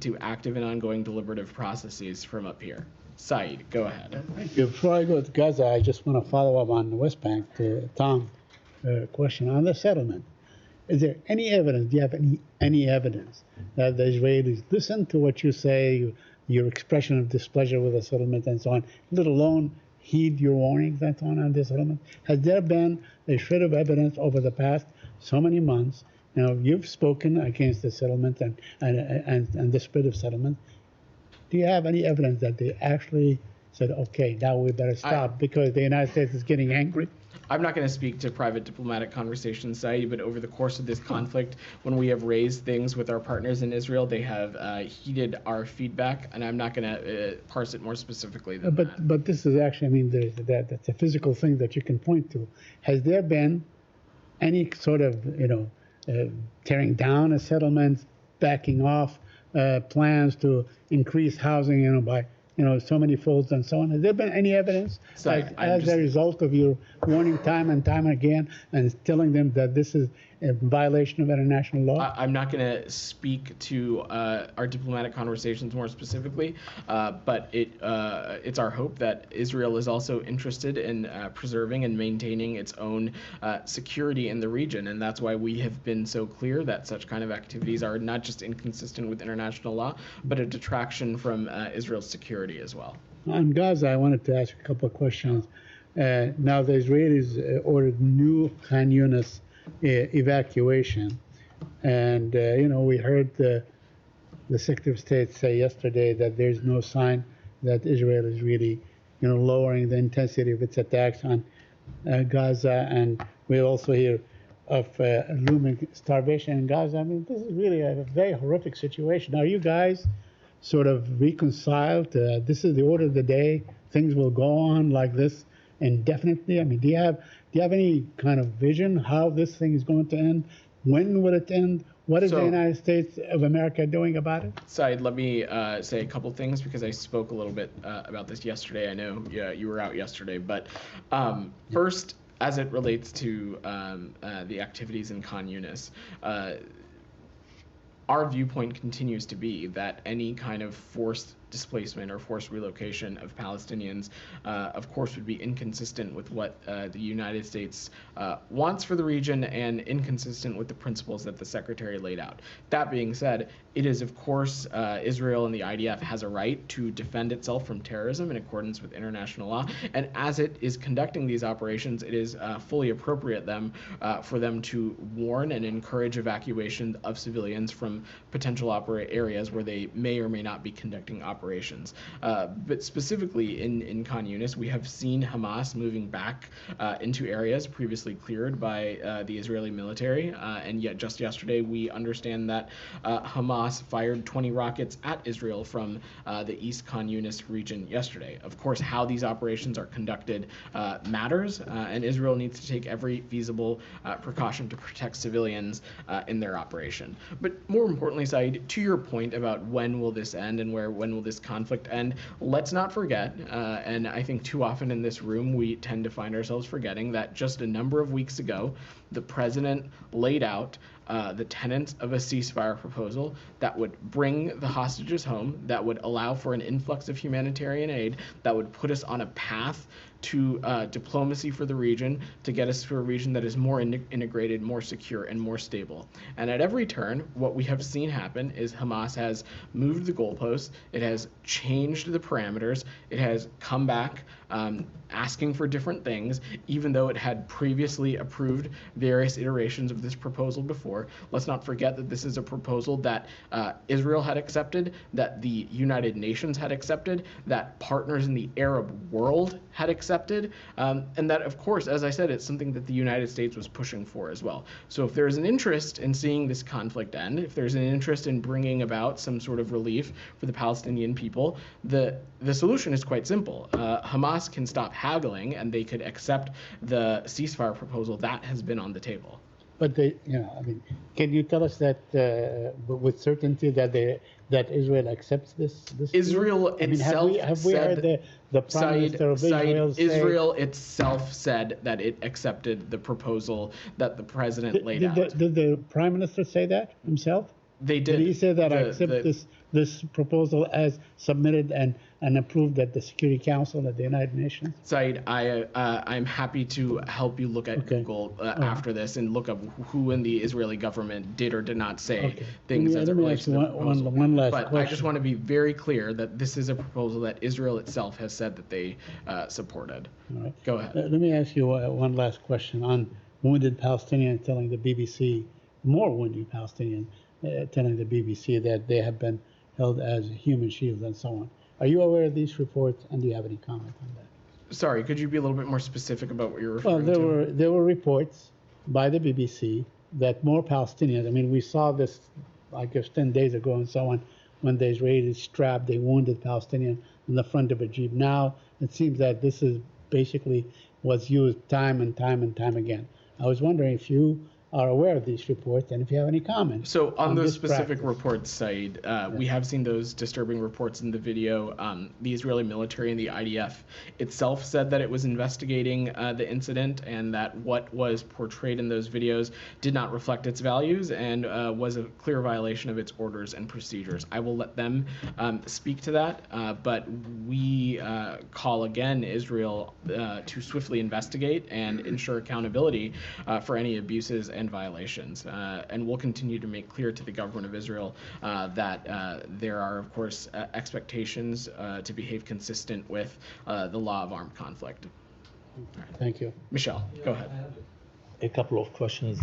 to active and ongoing deliberative processes from up here. Saeed, go ahead. Thank you. Before I go to Gaza, I just want to follow up on the West Bank to Tom's question on the settlement. Is there any evidence, do you have any evidence that the Israelis listen to what you say, your expression of displeasure with the settlement and so on, let alone heed your warnings and so on this settlement? Has there been a shred of evidence over the past so many months? Now, you've spoken against the settlement and the spirit of settlement. Do you have any evidence that they actually said, okay, now we better stop because the United States is getting angry? I'm not going to speak to private diplomatic conversations, Saeed, but over the course of this conflict, when we have raised things with our partners in Israel, they have heeded our feedback, and I'm not going to parse it more specifically than that. But this is actually, I mean, that's a physical thing that you can point to. Has there been any sort of, tearing down a settlement, backing off plans to increase housing, by so many folds and so on? Has there been any evidence as a result of your warning time and time again and telling them that this is a violation of international law? I'm not going to speak to our diplomatic conversations more specifically, but it's our hope that Israel is also interested in preserving and maintaining its own security in the region, and that's why we have been so clear that such kind of activities are not just inconsistent with international law, but a detraction from Israel's security as well. On Gaza, I wanted to ask a couple of questions. Now, the Israelis ordered new Khan Yunis evacuation, and we heard the Secretary of State say yesterday that there's no sign that Israel is really lowering the intensity of its attacks on Gaza, and we also hear of looming starvation in Gaza. I mean, this is really a very horrific situation. Are you guys sort of reconciled? This is the order of the day. Things will go on like this indefinitely. I mean, do you have any kind of vision how this thing is going to end? When will it end? What is the United States of America doing about it? Saeed, let me say a couple things because I spoke a little bit about this yesterday. I know you were out yesterday, but first, as it relates to the activities in Khan Yunis, our viewpoint continues to be that any kind of forced displacement or forced relocation of Palestinians, of course, would be inconsistent with what the United States wants for the region and inconsistent with the principles that the Secretary laid out. That being said, it is, of course, Israel and the IDF has a right to defend itself from terrorism in accordance with international law, and as it is conducting these operations, it is fully appropriate for them to warn and encourage evacuation of civilians from potential areas where they may or may not be conducting operations. But specifically in Khan Yunis, we have seen Hamas moving back into areas previously cleared by the Israeli military, and yet just yesterday we understand that Hamas fired 20 rockets at Israel from the East Khan Yunis region yesterday. Of course, how these operations are conducted matters, and Israel needs to take every feasible precaution to protect civilians in their operation. But more importantly, Saeed, to your point about when will this end and when will this conflict end, let's not forget, and I think too often in this room we tend to find ourselves forgetting that just a number of weeks ago, the president laid out the tenets of a ceasefire proposal that would bring the hostages home, that would allow for an influx of humanitarian aid, that would put us on a path to diplomacy for the region, to get us to a region that is more integrated, more secure, and more stable. And at every turn, what we have seen happen is Hamas has moved the goalposts, it has changed the parameters, it has come back asking for different things, even though it had previously approved various iterations of this proposal before. Let's not forget that this is a proposal that Israel had accepted, that the United Nations had accepted, that partners in the Arab world had accepted, and that, of course, as I said, it's something that the United States was pushing for as well. So if there's an interest in seeing this conflict end, if there's an interest in bringing about some sort of relief for the Palestinian people, the solution is quite simple. Hamas can stop haggling and they could accept the ceasefire proposal that has been on the table. But can you tell us that with certainty that Israel accepts this? Israel itself have we heard the Prime Minister of Israel say? Israel itself said that it accepted the proposal that the president laid out. Did the Prime Minister say that himself? They did. Did he say that I The- accept the- this proposal as submitted and approved at the Security Council at the United Nations? Said, I'm happy to help you look at Okay. Google after this and look up who in the Israeli government did or did not say Okay. things as it Let me relates ask to you the one proposal. last But question. I just want to be very clear that this is a proposal that Israel itself has said that they supported. All right. Go ahead. Let me ask you one last question on wounded Palestinians telling the BBC, more wounded Palestinians telling the BBC that they have been held as human shields and so on. Are you aware of these reports, and do you have any comment on that? Sorry, could you be a little bit more specific about what you're Well, referring to? there were reports by the BBC that more Palestinians. I mean, we saw this, I guess, 10 days ago and so on, when the Israelis strapped a wounded Palestinian in the front of a jeep. Now it seems that this is basically was used time and time and time again. I was wondering if you are aware of these reports and if you have any comments. So on those this specific practice. reports, Said, we have seen those disturbing reports in the video. The Israeli military and the IDF itself said that it was investigating the incident and that what was portrayed in those videos did not reflect its values and was a clear violation of its orders and procedures. I will let them speak to that, but we call again Israel to swiftly investigate and ensure accountability for any abuses and violations. And we'll continue to make clear to the government of Israel that there are, of course, expectations to behave consistent with the law of armed conflict. Thank you. Michelle, go ahead. A couple of questions.